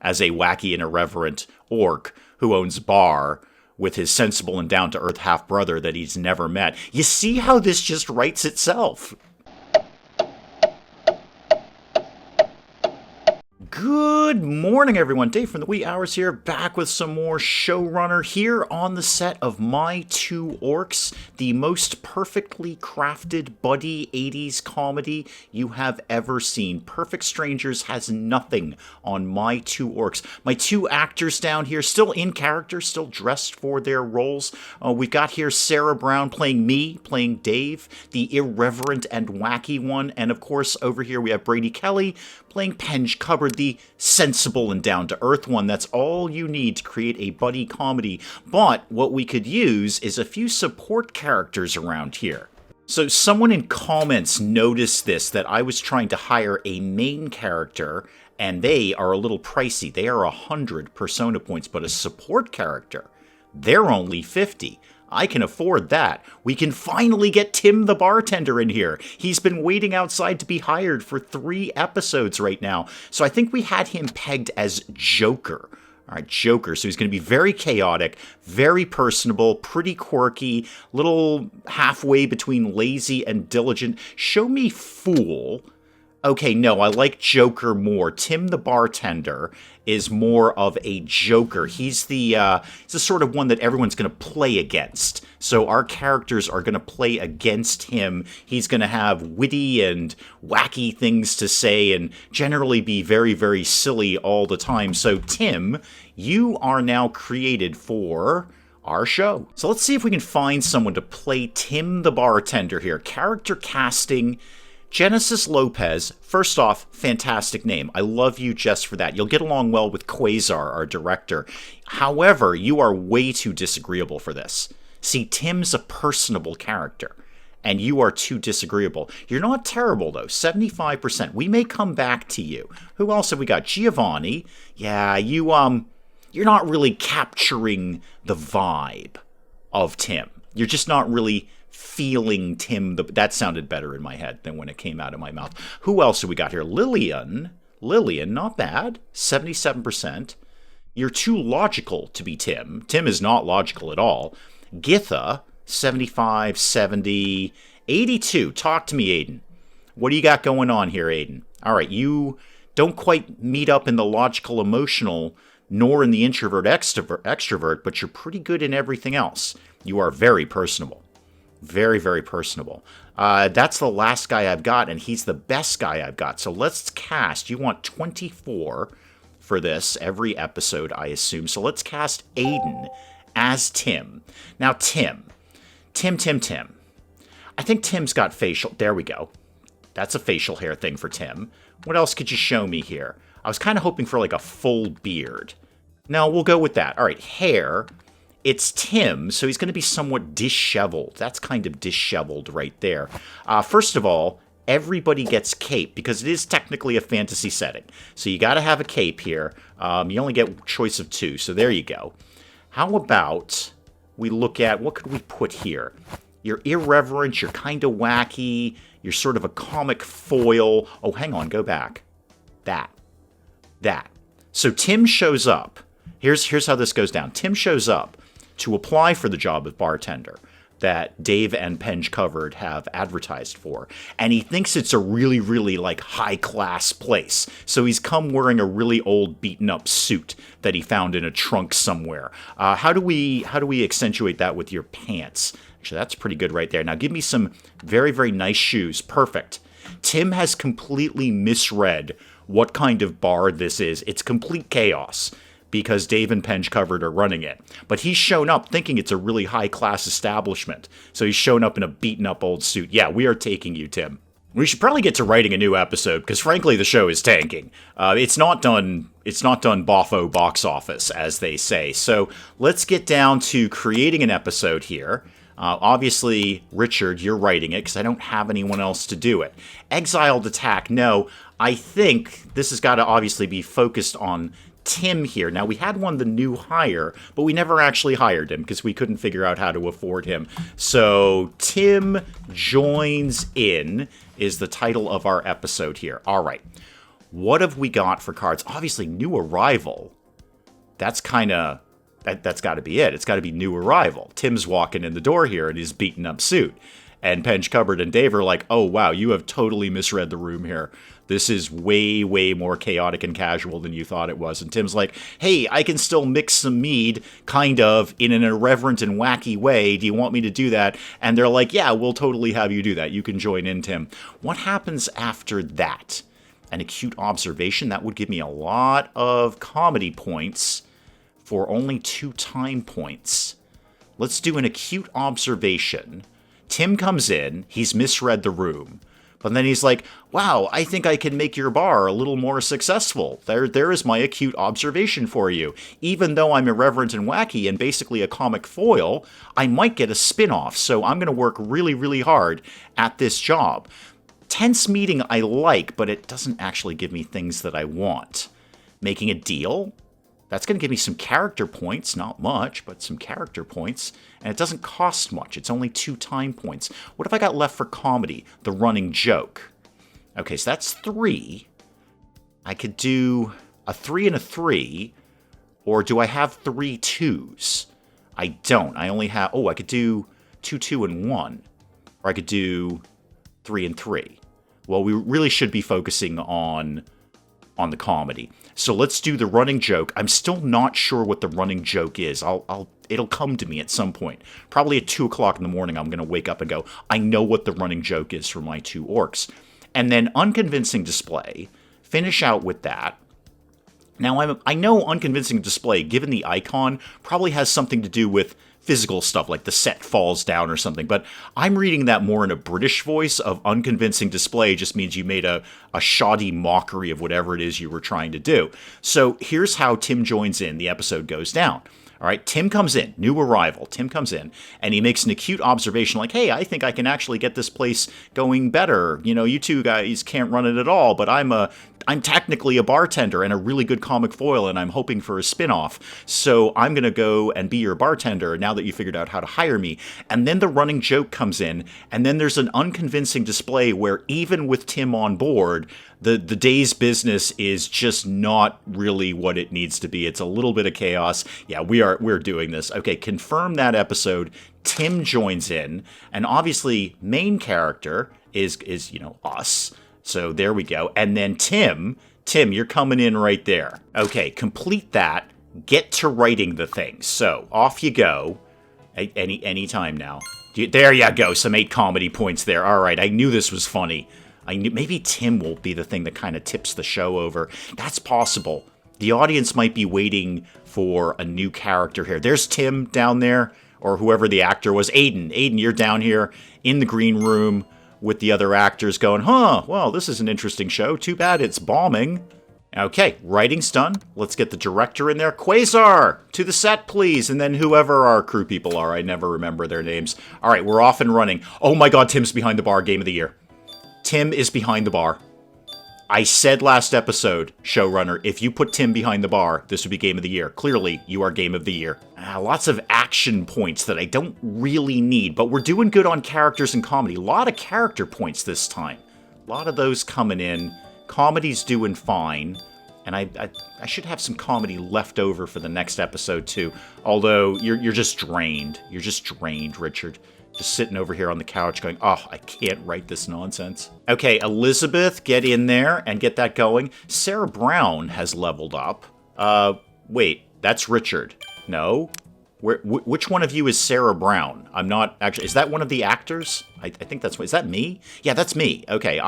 as a wacky and irreverent orc who owns a bar with his sensible and down-to-earth half-brother that he's never met. You see how this just writes itself? Good morning, everyone. Dave from the wee hours here, back with some more Showrunner here on the set of My Two Orcs, the most perfectly crafted buddy 80s comedy you have ever seen. Perfect Strangers has nothing on My Two Orcs. My two actors down here, still in character, still dressed for their roles. We've got here Sarah Brown playing me, playing Dave, the irreverent and wacky one. And of course, over here we have Brady Kelly playing Pinchot, the sensible and down-to-earth one. That's all you need to create a buddy comedy. But what we could use is a few support characters around here. So someone in comments noticed this, that I was trying to hire a main character, and they are a little pricey. They are 100 persona points, but a support character, they're only 50. I can afford that. We can finally get Tim the bartender in here. He's been waiting outside to be hired for 3 episodes right now. So I think we had him pegged as Joker. All right, Joker. So he's going to be very chaotic, very personable, pretty quirky, little halfway between lazy and diligent. Show me fool. Okay, no, I like Joker more. Tim the bartender is more of a Joker. He's the sort of one that everyone's going to play against. So our characters are going to play against him. He's going to have witty and wacky things to say and generally be very, very silly all the time. So Tim, you are now created for our show. So let's see if we can find someone to play Tim the bartender here. Character casting. Genesis Lopez, first off, fantastic name. I love you just for that. You'll get along well with Quasar, our director. However, you are way too disagreeable for this. See, Tim's a personable character, and you are too disagreeable. You're not terrible, though. 75%. We may come back to you. Who else have we got? Giovanni. Yeah, you're not really capturing the vibe of Tim. You're just not really feeling Tim. That sounded better in my head than when it came out of my mouth. Who else have we got here? Lillian, not bad. 77%. You're too logical to be Tim. Tim is not logical at all. Githa, 75, 70, 82. Talk to me, Aiden. What do you got going on here, Aiden? All right, you don't quite meet up in the logical, emotional, nor in the introvert, extrovert, but you're pretty good in everything else. You are very personable. Very, very personable. That's the last guy I've got, and he's the best guy I've got. So let's cast. You want 24 for this every episode, I assume. So let's cast Aiden as Tim. Now, Tim. I think Tim's got facial. There we go. That's a facial hair thing for Tim. What else could you show me here? I was kind of hoping for like a full beard. No, we'll go with that. All right, hair. It's Tim, so he's going to be somewhat disheveled. That's kind of disheveled right there. First of all, everybody gets cape, because it is technically a fantasy setting. So you got to have a cape here. You only get a choice of 2, so there you go. How about we look at, what could we put here? You're irreverent, you're kind of wacky, you're sort of a comic foil. Oh, hang on, go back. That. So Tim shows up. Here's how this goes down. Tim shows up to apply for the job of bartender that Dave and Pinchot have advertised for. And he thinks it's a really, really like high-class place. So he's come wearing a really old beaten-up suit that he found in a trunk somewhere. How do we accentuate that with your pants? Actually, that's pretty good right there. Now give me some very, very nice shoes. Perfect. Tim has completely misread what kind of bar this is. It's complete chaos, because Dave and Pinchot are running it. But he's shown up thinking it's a really high-class establishment. So he's shown up in a beaten-up old suit. Yeah, we are taking you, Tim. We should probably get to writing a new episode, because frankly, the show is tanking. It's not done boffo box office, as they say. So let's get down to creating an episode here. Obviously, Richard, you're writing it, because I don't have anyone else to do it. Exiled Attack, no. I think this has got to obviously be focused on Tim here. Now, we had the new hire, but we never actually hired him because we couldn't figure out how to afford him. So, Tim Joins In is the title of our episode here. All right. What have we got for cards? Obviously, new arrival. That's kind of... That's got to be it. It's got to be new arrival. Tim's walking in the door here in his beaten up suit. And Pench Cupboard and Dave are like, oh, wow, you have totally misread the room here. This is way, way more chaotic and casual than you thought it was. And Tim's like, hey, I can still mix some mead, kind of, in an irreverent and wacky way. Do you want me to do that? And they're like, yeah, we'll totally have you do that. You can join in, Tim. What happens after that? An acute observation? That would give me a lot of comedy points for only 2 time points. Let's do an acute observation. Tim comes in, he's misread the room, but then he's like, wow, I think I can make your bar a little more successful. There is my acute observation for you. Even though I'm irreverent and wacky and basically a comic foil, I might get a spin-off, so I'm going to work really, really hard at this job. Tense meeting I like, but it doesn't actually give me things that I want. Making a deal? That's going to give me some character points, not much, but some character points, and it doesn't cost much. It's only 2 time points. What have I got left for comedy? The running joke. Okay, so that's 3. I could do a 3 and a 3, or do I have 3 2s? I don't. I only have... Oh, I could do 2, 2, and 1, or I could do 3 and 3. Well, we really should be focusing on the comedy. So let's do the running joke. I'm still not sure what the running joke is. It'll come to me at some point. Probably at 2 o'clock in the morning, I'm going to wake up and go, I know what the running joke is for My Two Orcs. And then unconvincing display, finish out with that. Now, I know unconvincing display, given the icon, probably has something to do with physical stuff, like the set falls down or something, but I'm reading that more in a British voice of unconvincing display just means you made a shoddy mockery of whatever it is you were trying to do. So here's how Tim joins in. The episode goes down. All right, Tim comes in, new arrival. Tim comes in, and he makes an acute observation like, hey, I think I can actually get this place going better. You know, you two guys can't run it at all, but I'm technically a bartender and a really good comic foil, and I'm hoping for a spin-off. So I'm going to go and be your bartender now that you figured out how to hire me. And then the running joke comes in, and then there's an unconvincing display where even with Tim on board, the day's business is just not really what it needs to be. It's a little bit of chaos. Yeah, we're doing this. Okay, confirm that episode. Tim joins in, and obviously main character is us. So there we go. And then Tim, you're coming in right there. Okay, complete that. Get to writing the thing. So off you go. Any time now. There you go. Some 8 comedy points there. All right, I knew this was funny. I knew maybe Tim will be the thing that kind of tips the show over. That's possible. The audience might be waiting for a new character here. There's Tim down there, or whoever the actor was. Aiden, you're down here in the green room with the other actors going, well, this is an interesting show. Too bad it's bombing. Okay, writing's done. Let's get the director in there. Quasar, to the set, please. And then whoever our crew people are. I never remember their names. All right, we're off and running. Oh my god, Tim's behind the bar, game of the year. Tim is behind the bar. I said last episode, showrunner, if you put Tim behind the bar, this would be game of the year. Clearly, you are game of the year. Lots of action points that I don't really need, but we're doing good on characters and comedy. A lot of character points this time. A lot of those coming in. Comedy's doing fine. And I should have some comedy left over for the next episode, too. Although, you're just drained. You're just drained, Richard. Just sitting over here on the couch going, oh, I can't write this nonsense. Okay, Elizabeth, get in there and get that going. Sarah Brown has leveled up. Wait, that's Richard. No? Which one of you is Sarah Brown? I'm not actually... Is that one of the actors? I think that's... Is that me? Yeah, that's me. Okay,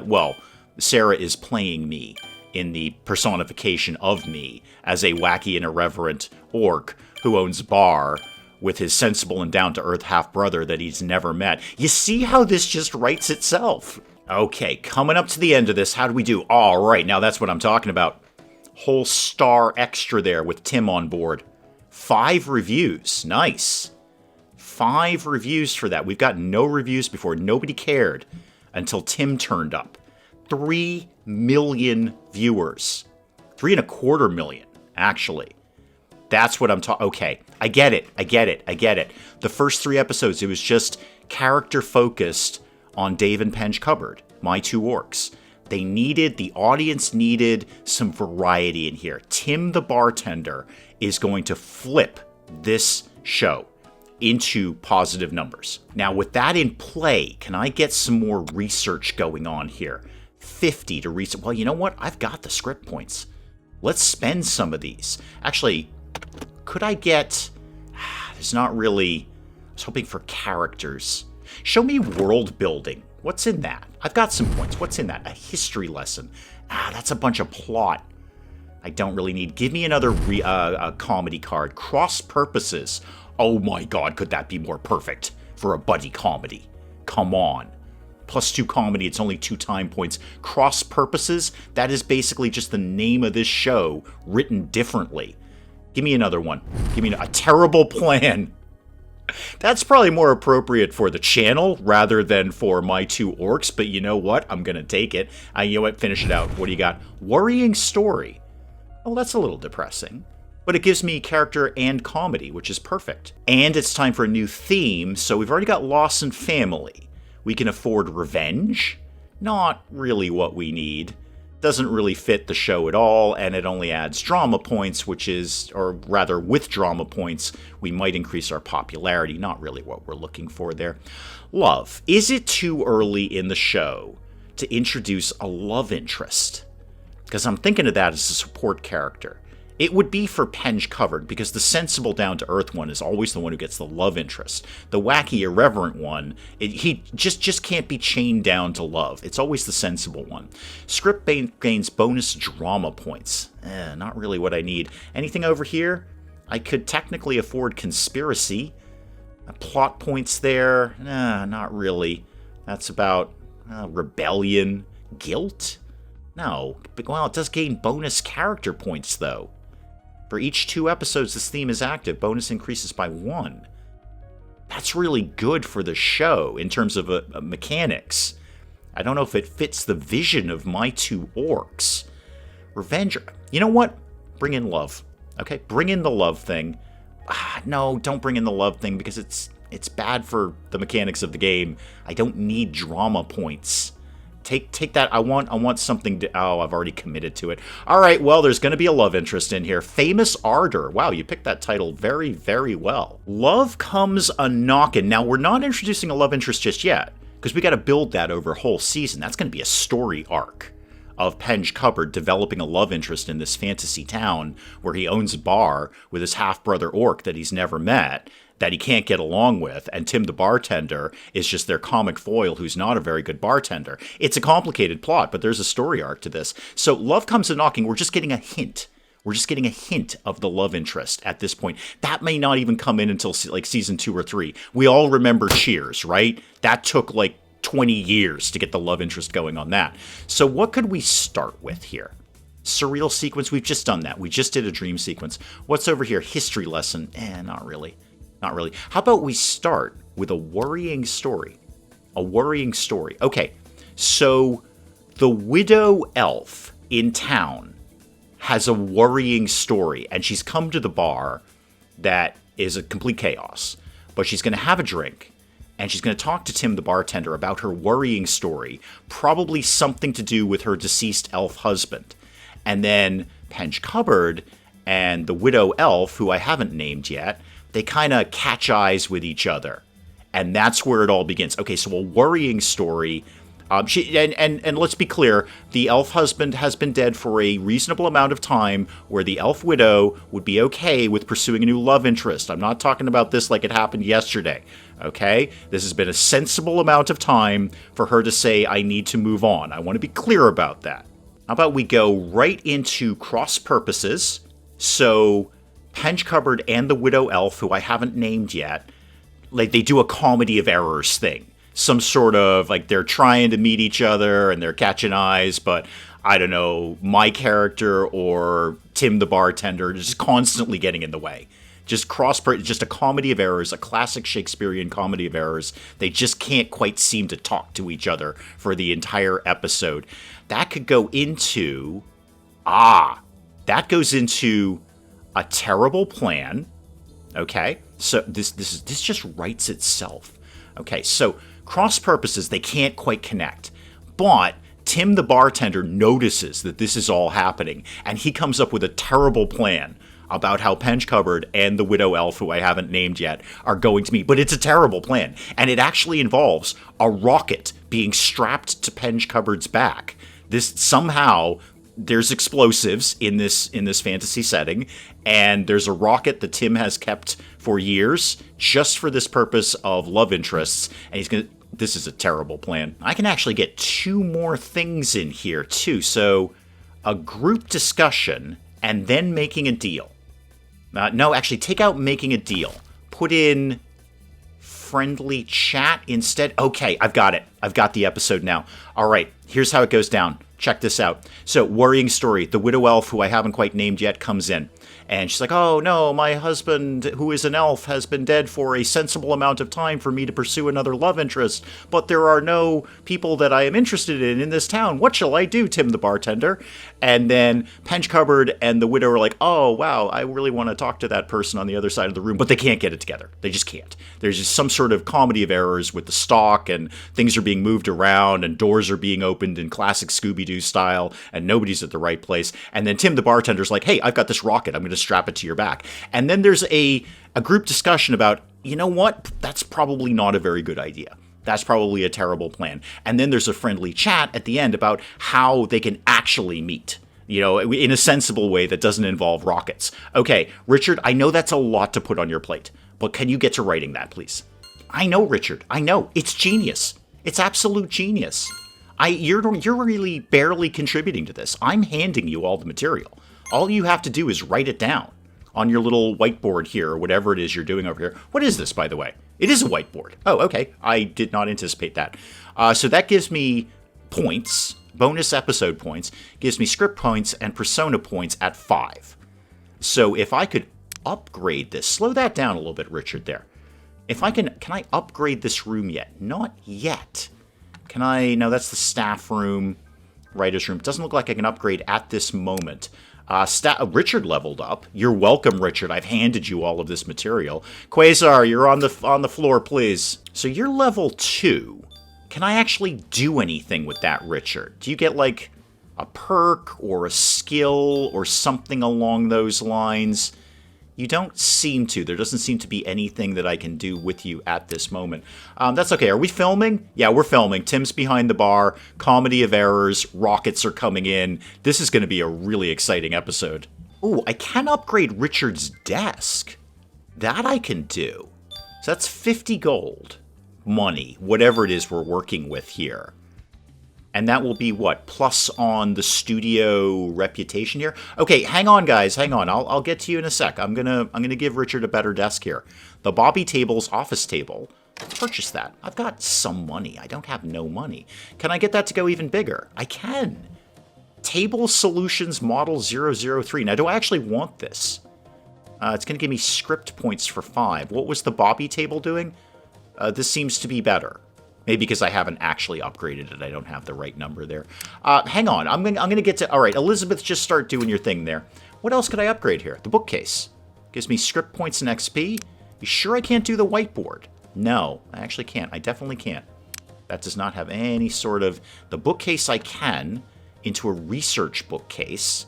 well, Sarah is playing me in the personification of me as a wacky and irreverent orc who owns a bar with his sensible and down-to-earth half-brother that he's never met. You see how this just writes itself? Okay, coming up to the end of this, how do we do? All right, now that's what I'm talking about. Whole star extra there with Tim on board. 5 reviews. Nice. 5 reviews for that. We've got no reviews before. Nobody cared until Tim turned up. 3 million viewers. 3.25 million, actually. That's what I'm talking... Okay, I get it. The first 3 episodes, it was just character-focused on Dave and Pench Cupboard, My Two Orcs. The audience needed some variety in here. Tim the bartender is going to flip this show into positive numbers. Now, with that in play, can I get some more research going on here? 50 to research. Well, you know what? I've got the script points. Let's spend some of these. Actually, could I get... There's not really... I was hoping for characters. Show me world building. What's in that? I've got some points. What's in that? A history lesson. That's a bunch of plot. I don't really need. Give me another comedy card. Cross purposes. Oh my god, could that be more perfect for a buddy comedy? Come on. +2 comedy, it's only 2 time points. Cross purposes, that is basically just the name of this show written differently. Give me another one. Give me a terrible plan. That's probably more appropriate for the channel rather than for My Two Orcs, but you know what? I'm going to take it. You know what? Finish it out. What do you got? Worrying story. Oh, that's a little depressing. But it gives me character and comedy, which is perfect. And it's time for a new theme, so we've already got loss and family. We can afford revenge. Not really what we need. Doesn't really fit the show at all, and it only adds drama points, which is, or rather with drama points, we might increase our popularity. Not really what we're looking for there. Love. Is it too early in the show to introduce a love interest? Because I'm thinking of that as a support character. It would be for Pinchot, because the sensible, down-to-earth one is always the one who gets the love interest. The wacky, irreverent one, he just can't be chained down to love. It's always the sensible one. Script gains bonus drama points. Not really what I need. Anything over here? I could technically afford conspiracy. Plot points there? Not really. That's about rebellion. Guilt? No. Well, it does gain bonus character points, though. For each 2 episodes this theme is active, bonus increases by 1. That's really good for the show in terms of mechanics. I don't know if it fits the vision of My Two Orcs. Revenge. You know what? Bring in love. Okay, bring in the love thing. No, don't bring in the love thing because it's bad for the mechanics of the game. I don't need drama points. Take that. I want something to... Oh, I've already committed to it. All right, well, there's going to be a love interest in here. Famous Ardor. Wow, you picked that title very, very well. Love comes a-knockin'. Now, we're not introducing a love interest just yet, because we got to build that over a whole season. That's going to be a story arc of Pinchot developing a love interest in this fantasy town where he owns a bar with his half-brother orc that he's never met, that he can't get along with, and Tim the bartender is just their comic foil who's not a very good bartender. It's a complicated plot, but there's a story arc to this. So love comes a knocking. We're just getting a hint. We're just getting a hint of the love interest at this point. That may not even come in until like season 2 or 3. We all remember Cheers, right? That took like 20 years to get the love interest going on that. So what could we start with here? Surreal sequence, we've just done that. We just did a dream sequence. What's over here? History lesson. Not really. Not really. How about we start with a worrying story? A worrying story. Okay, so the widow elf in town has a worrying story, and she's come to the bar that is a complete chaos. But she's going to have a drink, and she's going to talk to Tim the bartender about her worrying story, probably something to do with her deceased elf husband. And then Pinchot and the widow elf, who I haven't named yet, they kind of catch eyes with each other. And that's where it all begins. Okay, so a worrying story. And let's be clear, the elf husband has been dead for a reasonable amount of time where the elf widow would be okay with pursuing a new love interest. I'm not talking about this like it happened yesterday, okay? This has been a sensible amount of time for her to say, I need to move on. I want to be clear about that. How about we go right into cross purposes? So Pinchot and the widow elf, who I haven't named yet, like they do a comedy of errors thing. Some sort of, like, they're trying to meet each other and they're catching eyes, but I don't know, my character or Tim the bartender is just constantly getting in the way. Just a comedy of errors, a classic Shakespearean comedy of errors. They just can't quite seem to talk to each other for the entire episode. That could go into, that goes into a terrible plan. Okay, so this just writes itself. Okay, so cross purposes, they can't quite connect, but Tim the bartender notices that this is all happening, and he comes up with a terrible plan about how Pinchot and the widow elf, who I haven't named yet, are going to meet. But it's a terrible plan, and it actually involves a rocket being strapped to Pinchot's back. This somehow there's explosives in this fantasy setting, and there's a rocket that Tim has kept for years just for this purpose of love interests, and he's gonna. This is a terrible plan. I can actually get 2 more things in here too. So a group discussion and then making a deal. No, actually, take out making a deal. Put in friendly chat instead. Okay, I've got it. I've got the episode now. All right, here's how it goes down. Check this out. So, worrying story. The widow elf, who I haven't quite named yet, comes in. And she's like, oh no, my husband, who is an elf, has been dead for a sensible amount of time for me to pursue another love interest. But there are no people that I am interested in this town. What shall I do, Tim the bartender? And then Pinchot and the widow are like, oh wow, I really want to talk to that person on the other side of the room. But they can't get it together. They just can't. There's just some sort of comedy of errors with the stock, and things are being moved around, and doors are being opened in classic Scooby-Doo style, and nobody's at the right place. And then Tim the bartender's like, hey, I've got this rocket. I'm going to strap it to your back. And then there's a group discussion about, you know what? That's probably not a very good idea. That's probably a terrible plan. And then there's a friendly chat at the end about how they can actually meet, you know, in a sensible way that doesn't involve rockets. Okay, Richard, I know that's a lot to put on your plate, but can you get to writing that, please? I know, Richard. I know. It's genius. It's absolute genius. You're really barely contributing to this. I'm handing you all the material. All you have to do is write it down on your little whiteboard here, or whatever it is you're doing over here. What is this, by the way? It is a whiteboard. Oh, okay. I did not anticipate that. So that gives me points, bonus episode points, gives me script points and persona points at 5. So if I could upgrade this, slow that down a little bit, Richard, there. If I can I upgrade this room yet? Not yet. Can I? No, that's the staff room, writer's room. It doesn't look like I can upgrade at this moment. Richard leveled up. You're welcome, Richard. I've handed you all of this material. Quasar, you're on the floor, please. So you're level 2. Can I actually do anything with that, Richard? Do you get, like, a perk or a skill or something along those lines? You don't seem to. There doesn't seem to be anything that I can do with you at this moment. That's okay. Are we filming? Yeah, we're filming. Tim's behind the bar. Comedy of errors. Rockets are coming in. This is going to be a really exciting episode. Ooh, I can upgrade Richard's desk. That I can do. So that's 50 gold. Money. Whatever it is we're working with here. And that will be what? Plus on the studio reputation here? Okay, hang on, guys. Hang on. I'll get to you in a sec. I'm gonna give Richard a better desk here. The Bobby Table's office table. Let's purchase that. I've got some money. I don't have no money. Can I get that to go even bigger? I can. Table Solutions Model 003. Now, do I actually want this? It's going to give me script points for 5. What was the Bobby Table doing? This seems to be better. Maybe because I haven't actually upgraded it. I don't have the right number there. Hang on. I'm gonna get to... All right, Elizabeth, just start doing your thing there. What else could I upgrade here? The bookcase. Gives me script points and XP. You sure I can't do the whiteboard? No, I actually can't. I definitely can't. That does not have any sort of... The bookcase I can into a research bookcase.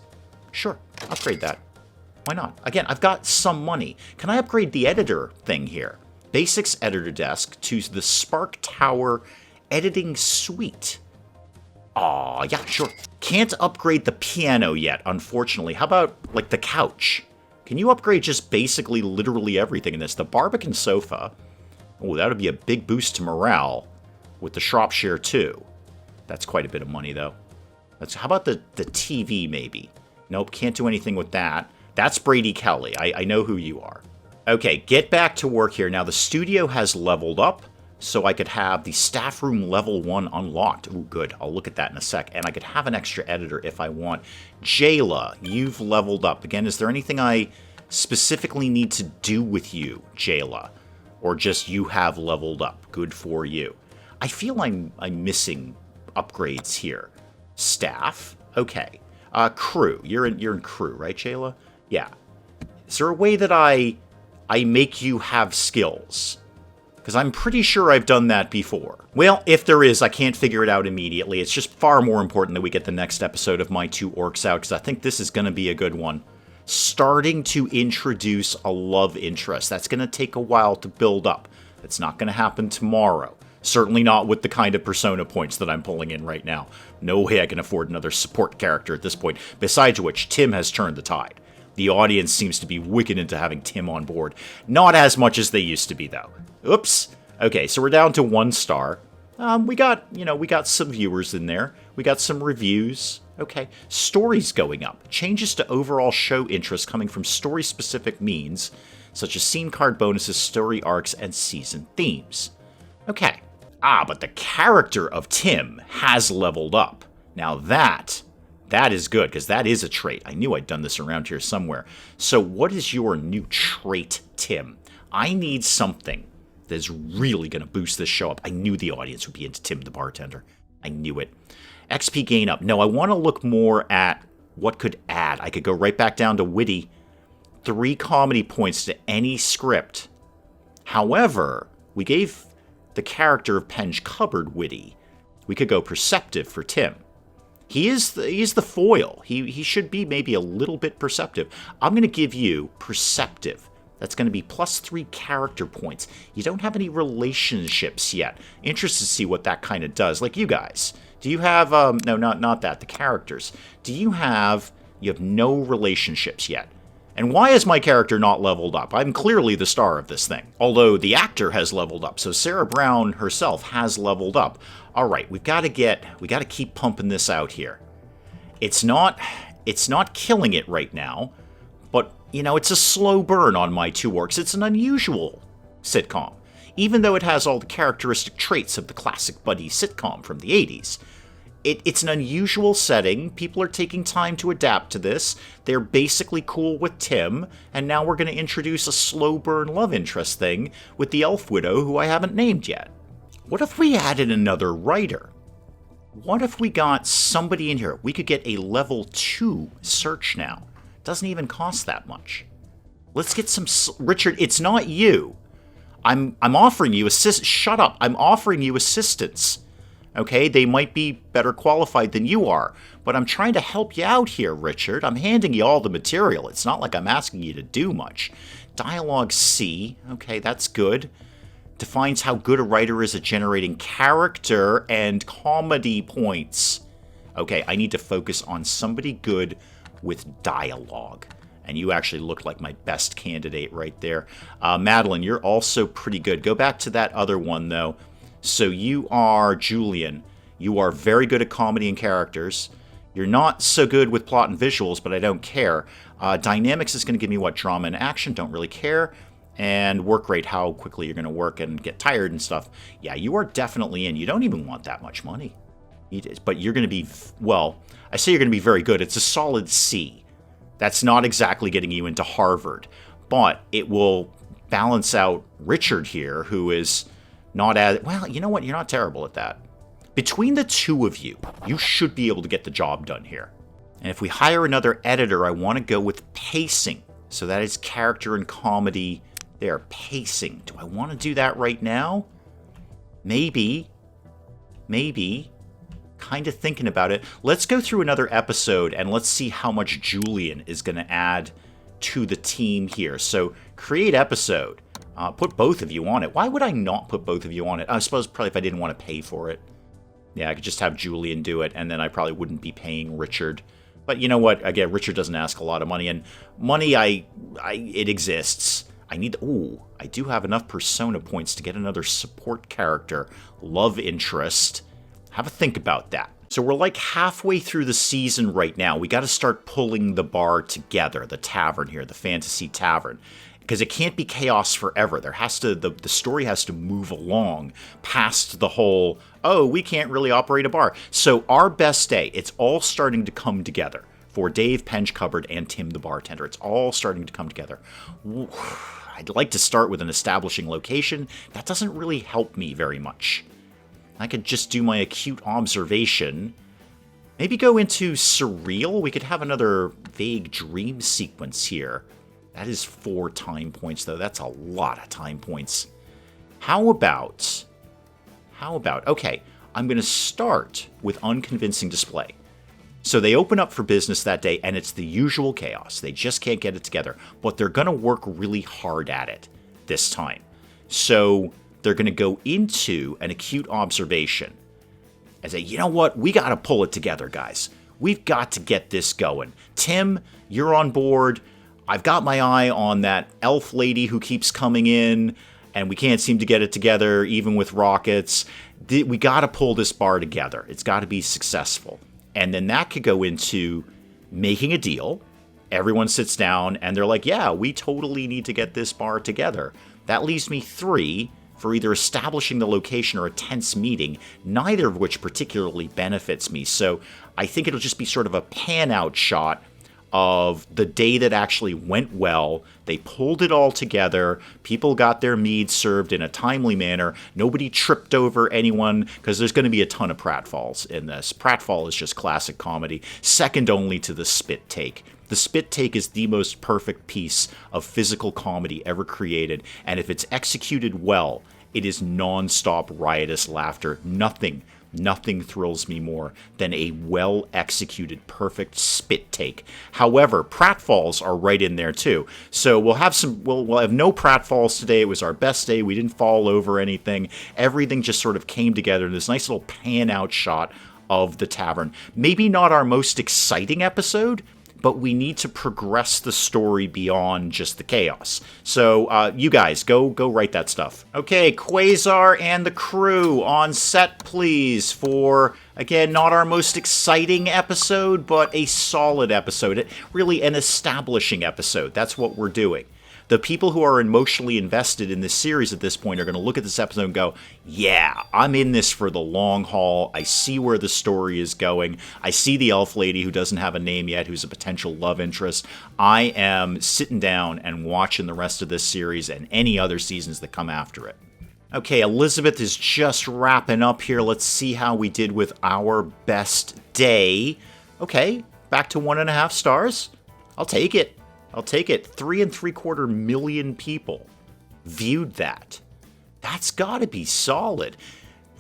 Sure, upgrade that. Why not? Again, I've got some money. Can I upgrade the editor thing here? Basics editor desk to the Spark Tower editing suite. Aw, yeah, sure. Can't upgrade the piano yet, unfortunately. How about, like, the couch? Can you upgrade just basically literally everything in this? The Barbican sofa. Oh, that would be a big boost to morale with the Shropshire, too. That's quite a bit of money, though. How about the TV, maybe? Nope, can't do anything with that. That's Brady Kelly. I know who you are. Okay, get back to work here. Now, the studio has leveled up, so I could have the staff room level 1 unlocked. Ooh, good. I'll look at that in a sec. And I could have an extra editor if I want. Jayla, you've leveled up. Again, is there anything I specifically need to do with you, Jayla? Or just you have leveled up? Good for you. I feel I'm missing upgrades here. Staff. Okay. Crew. You're in crew, right, Jayla? Yeah. Is there a way that I make you have skills? Because I'm pretty sure I've done that before. Well, if there is, I can't figure it out immediately. It's just far more important that we get the next episode of My Two Orcs out, because I think this is going to be a good one. Starting to introduce a love interest. That's going to take a while to build up. It's not going to happen tomorrow. Certainly not with the kind of persona points that I'm pulling in right now. No way I can afford another support character at this point. Besides which, Tim has turned the tide. The audience seems to be wicked into having Tim on board. Not as much as they used to be, though. Oops. Okay, so we're down to 1 star. We got some viewers in there. We got some reviews. Okay, stories going up. Changes to overall show interest coming from story-specific means, such as scene card bonuses, story arcs, and season themes. Okay. But the character of Tim has leveled up. Now that is good, because that is a trait. I knew I'd done this around here somewhere. So what is your new trait, Tim? I need something that is really going to boost this show up. I knew the audience would be into Tim the bartender. I knew it. XP gain up. No, I want to look more at what could add. I could go right back down to witty. 3 comedy points to any script. However, we gave the character of Pinchot witty. We could go perceptive for Tim. He's the foil. He should be maybe a little bit perceptive. I'm going to give you perceptive. That's going to be +3 character points. You don't have any relationships yet. Interested to see what that kind of does. Like you guys. Do you have, no, not that, the characters. You have no relationships yet. And why is my character not leveled up? I'm clearly the star of this thing. Although the actor has leveled up, so Sarah Brown herself has leveled up. All right, we got to keep pumping this out here. It's not killing it right now, but it's a slow burn on My Two Orcs. It's an unusual sitcom, even though it has all the characteristic traits of the classic buddy sitcom from the 80s. It's an unusual setting. People are taking time to adapt to this. They're basically cool with Tim, and now we're going to introduce a slow burn love interest thing with the elf widow who I haven't named yet. What if we added another writer? What if we got somebody in here? We could get a level 2 search now. Doesn't even cost that much. Let's get some... Richard, it's not you. I'm offering you Shut up. I'm offering you assistance. Okay, they might be better qualified than you are, but I'm trying to help you out here, Richard. I'm handing you all the material. It's not like I'm asking you to do much. Dialogue C. Okay, that's good. Defines how good a writer is at generating character and comedy points. Okay, I need to focus on somebody good with dialogue. And you actually look like my best candidate right there. Madeline, you're also pretty good. Go back to that other one, though. So you are Julian. You are very good at comedy and characters. You're not so good with plot and visuals, but I don't care. Dynamics is going to give me what? Drama and action. Don't really care. And work rate, how quickly you're going to work and get tired and stuff. Yeah, you are definitely in. You don't even want that much money. But you're going to be, well, I say you're going to be very good. It's a solid C. That's not exactly getting you into Harvard. But it will balance out Richard here, who is... not as... Well, you know what? You're not terrible at that. Between the two of you, you should be able to get the job done here. And if we hire another editor, I want to go with pacing. So that is character and comedy there. Pacing. Do I want to do that right now? Maybe. Kind of thinking about it. Let's go through another episode and let's see how much Julian is going to add to the team here. So, create episode. Put both of you on it. Why would I not put both of you on it? I suppose probably if I didn't want to pay for it. Yeah, I could just have Julian do it, and then I probably wouldn't be paying Richard. But you know what? Again, Richard doesn't ask a lot of money, and money, it exists. I do have enough persona points to get another support character. Love interest. Have a think about that. So we're like halfway through the season right now. We got to start pulling the bar together, the tavern here, the fantasy tavern. Because it can't be chaos forever. There has to the story has to move along past the whole, oh, we can't really operate a bar. So our best day, it's all starting to come together for Dave Pinchot and Tim the bartender. It's all starting to come together. I'd like to start with an establishing location. That doesn't really help me very much. I could just do my acute observation. Maybe go into surreal. We could have another vague dream sequence here. That is 4 time points, though. That's a lot of time points. How about, okay, I'm going to start with unconvincing display. So they open up for business that day, and it's the usual chaos. They just can't get it together, but they're going to work really hard at it this time. So they're going to go into an acute observation and say, you know what? We got to pull it together, guys. We've got to get this going. Tim, you're on board. I've got my eye on that elf lady who keeps coming in, and we can't seem to get it together, even with rockets. We got to pull this bar together. It's got to be successful. And then that could go into making a deal. Everyone sits down, and they're like, yeah, we totally need to get this bar together. That leaves me 3 for either establishing the location or a tense meeting, neither of which particularly benefits me. So I think it'll just be sort of a pan-out shot of the day that actually went well. They pulled it all together. People got their mead served in a timely manner. Nobody tripped over anyone, because there's going to be a ton of pratfalls in this. Pratfall is just classic comedy, second only to the spit take. The spit take is the most perfect piece of physical comedy ever created, and if it's executed well, it is non-stop riotous laughter. Nothing thrills me more than a well-executed, perfect spit take. However, pratfalls are right in there too. So we'll have no pratfalls today. It was our best day. We didn't fall over anything. Everything just sort of came together in this nice little pan-out shot of the tavern. Maybe not our most exciting episode, but we need to progress the story beyond just the chaos. So you guys, go write that stuff. Okay, Quasar and the crew on set, please, for, again, not our most exciting episode, but a solid episode. Really an establishing episode. That's what we're doing. The people who are emotionally invested in this series at this point are going to look at this episode and go, yeah, I'm in this for the long haul. I see where the story is going. I see the elf lady who doesn't have a name yet, who's a potential love interest. I am sitting down and watching the rest of this series and any other seasons that come after it. Okay, Elizabeth is just wrapping up here. Let's see how we did with our best day. Okay, back to 1.5 stars. I'll take it. 3.75 million people viewed that. That's got to be solid.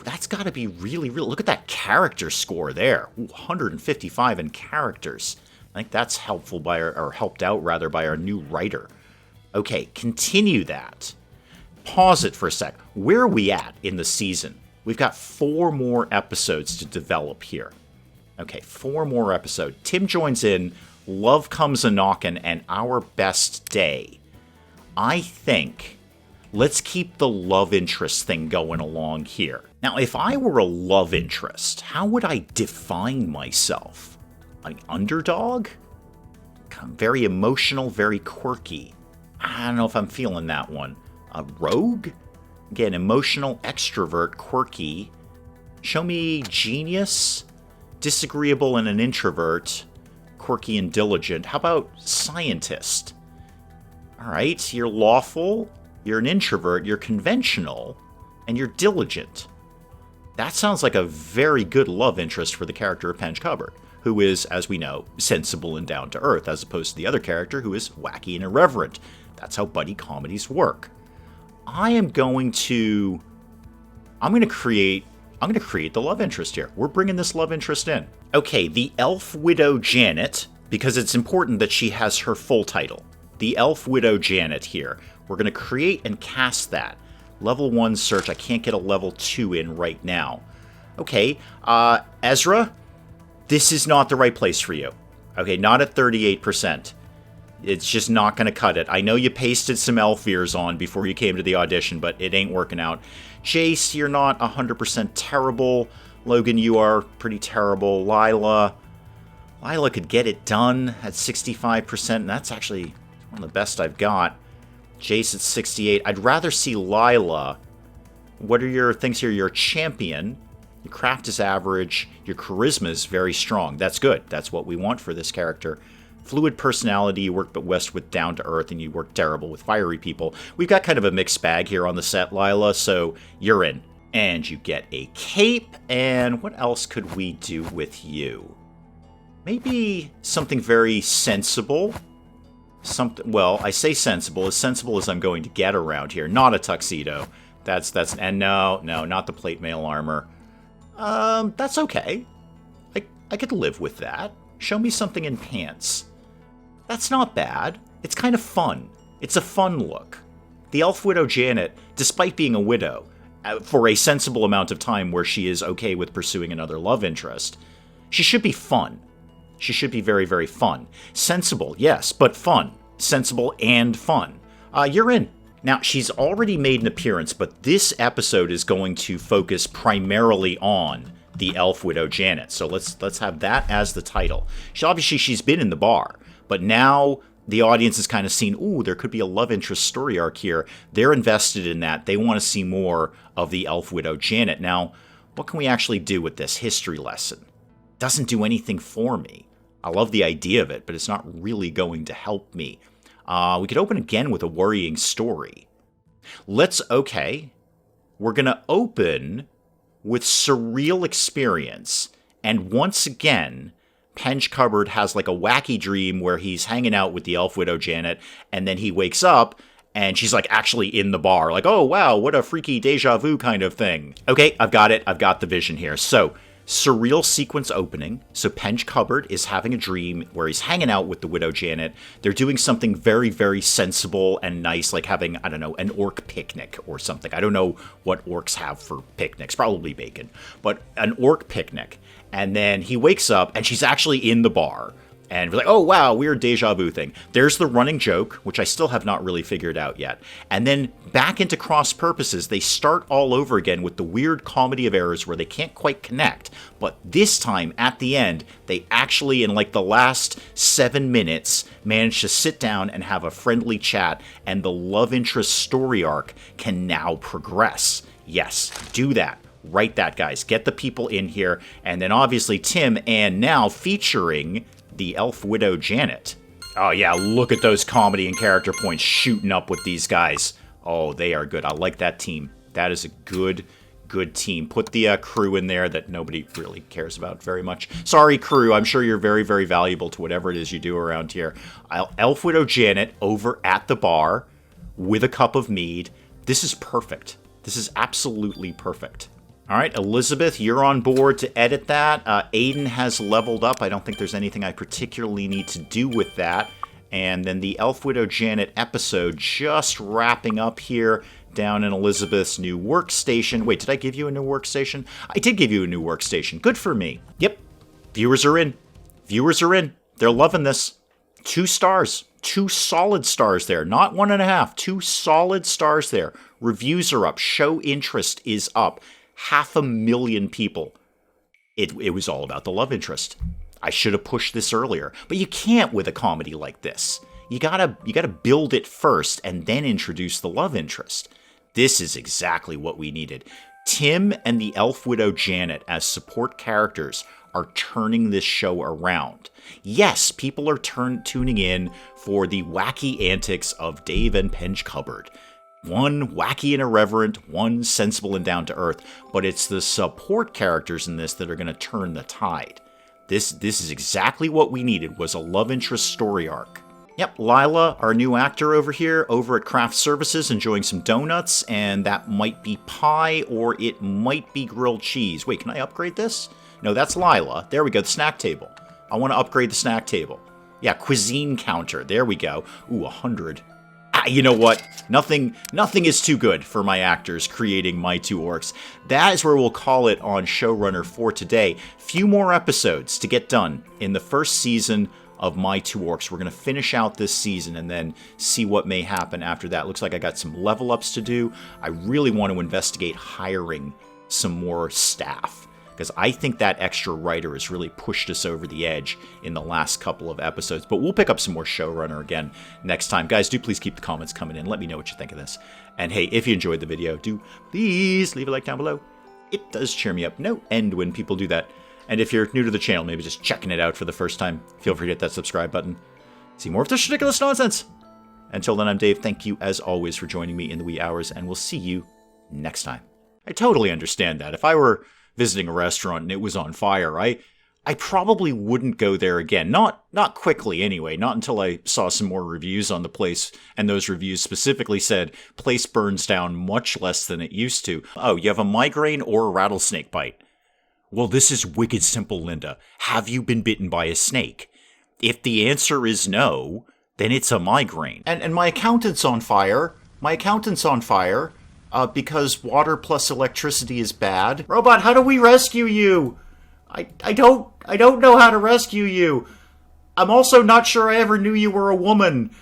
That's got to be really. Look at that character score there. 155 in characters. I think that's helpful helped out rather by our new writer. Okay, continue that. Pause it for a sec. Where are we at in the season? We've got 4 more episodes to develop here. Okay, 4 more episodes. Tim joins in. Love Comes A-Knockin' and Our Best Day. I think let's keep the love interest thing going along here. Now, if I were a love interest, how would I define myself? An underdog? Very emotional, very quirky. I don't know if I'm feeling that one. A rogue? Again, emotional, extrovert, quirky. Show me genius, disagreeable, and an introvert. Quirky and diligent. How about scientist? All right, you're lawful, you're an introvert, you're conventional, and you're diligent. That sounds like a very good love interest for the character of Pinchot, who is, as we know, sensible and down to earth, as opposed to the other character who is wacky and irreverent. That's how buddy comedies work. I'm going to create the love interest here. We're bringing this love interest in. Okay, the elf widow Janet, because it's important that she has her full title. The elf widow Janet here. We're going to create and cast that. Level 1 search. I can't get a level 2 in right now. Okay, Ezra, this is not the right place for you. Okay, not at 38%. It's just not going to cut it. I know you pasted some elf ears on before you came to the audition, but it ain't working out. Jace, you're not 100% terrible. Logan, you are pretty terrible. Lila could get it done at 65%, and that's actually one of the best I've got. Jace at 68. I'd rather see Lila. What are your things here? You're a champion. Your craft is average. Your charisma is very strong. That's good. That's what we want for this character. Fluid personality, you work but west with down to earth, and you work terrible with fiery people. We've got kind of a mixed bag here on the set, Lila, so you're in. And you get a cape, and what else could we do with you? Maybe something very sensible. Well, I say sensible as I'm going to get around here. Not a tuxedo. And no, not the plate mail armor. That's okay. I could live with that. Show me something in pants. That's not bad. It's kind of fun. It's a fun look. The elf widow Janet, despite being a widow, for a sensible amount of time where she is okay with pursuing another love interest, she should be fun. She should be very, very fun. Sensible, yes, but fun. Sensible and fun. You're in. Now, she's already made an appearance, but this episode is going to focus primarily on the elf widow Janet. So let's have that as the title. She's been in the bar, but now the audience has kind of seen, ooh, there could be a love interest story arc here. They're invested in that. They want to see more of the elf widow Janet. Now, what can we actually do with this history lesson? Doesn't do anything for me. I love the idea of it, but it's not really going to help me. We could open again with a worrying story. We're going to open with surreal experience. And once again, Pinchot has like a wacky dream where he's hanging out with the elf widow Janet, and then he wakes up and she's like actually in the bar. Like, oh wow, what a freaky deja vu kind of thing. Okay, I've got it. I've got the vision here. So, surreal sequence opening. So Pinchot is having a dream where he's hanging out with the widow Janet. They're doing something very, very sensible and nice, like having, I don't know, an orc picnic or something. I don't know what orcs have for picnics, probably bacon, but an orc picnic. And then he wakes up and she's actually in the bar. And we're like, oh, wow, weird deja vu thing. There's the running joke, which I still have not really figured out yet. And then back into cross purposes, they start all over again with the weird comedy of errors where they can't quite connect. But this time, at the end, they actually, in like the last 7 minutes, manage to sit down and have a friendly chat. And the love interest story arc can now progress. Yes, do that. Write that, guys. Get the people in here. And then obviously Tim, and now featuring the elf widow Janet. Oh yeah, look at those comedy and character points shooting up with these guys. Oh, they are good. I like that team. That is a good team. Put the crew in there that nobody really cares about very much. Sorry, crew. I'm sure you're very, very valuable to whatever it is you do around here. Elf widow Janet over at the bar with a cup of mead. This is perfect. This is absolutely perfect. All right, Elizabeth, you're on board to edit that. Aiden has leveled up. I don't think there's anything I particularly need to do with that. And then the Elf Widow Janet episode just wrapping up here down in Elizabeth's new workstation. Wait, did I give you a new workstation? I did give you a new workstation. Good for me. Yep, viewers are in. Viewers are in. They're loving this. 2 stars. 2 solid stars there. Not 1.5. 2 solid stars there. Reviews are up. Show interest is up. 500,000 people. It was all about the love interest. I should have pushed this earlier, but you can't with a comedy like this. You gotta build it first and then introduce the love interest. This is exactly what we needed. Tim and the elf widow Janet as support characters are turning this show around. Yes, people are tuning in for the wacky antics of Dave and Pinchot. One wacky and irreverent, one sensible and down to earth, but it's the support characters in this that are going to turn the tide. This is exactly what we needed, was a love interest story arc. Yep, Lila, our new actor over here, over at Craft Services, enjoying some donuts, and that might be pie or it might be grilled cheese. Wait, can I upgrade this? No, that's Lila. There we go, the snack table. I want to upgrade the snack table. Yeah, cuisine counter. There we go. Ooh, 100. You know what? Nothing is too good for my actors creating My Two Orcs. That is where we'll call it on Showrunner for today. Few more episodes to get done in the first season of My Two Orcs. We're going to finish out this season and then see what may happen after that. Looks like I got some level ups to do. I really want to investigate hiring some more staff, because I think that extra writer has really pushed us over the edge in the last couple of episodes. But we'll pick up some more Showrunner again next time. Guys, do please keep the comments coming in. Let me know what you think of this. And hey, if you enjoyed the video, do please leave a like down below. It does cheer me up no end when people do that. And if you're new to the channel, maybe just checking it out for the first time, feel free to hit that subscribe button. See more of this ridiculous nonsense. Until then, I'm Dave. Thank you, as always, for joining me in the wee hours, and we'll see you next time. I totally understand that. If I were visiting a restaurant and it was on fire, I probably wouldn't go there again. Not quickly anyway, not until I saw some more reviews on the place, and those reviews specifically said place burns down much less than it used to. Oh, you have a migraine or a rattlesnake bite. Well, this is wicked simple, Linda. Have you been bitten by a snake? If the answer is no, then it's a migraine. And my accountant's on fire. My accountant's on fire. Because water plus electricity is bad. Robot, how do we rescue you? I don't know how to rescue you. I'm also not sure I ever knew you were a woman.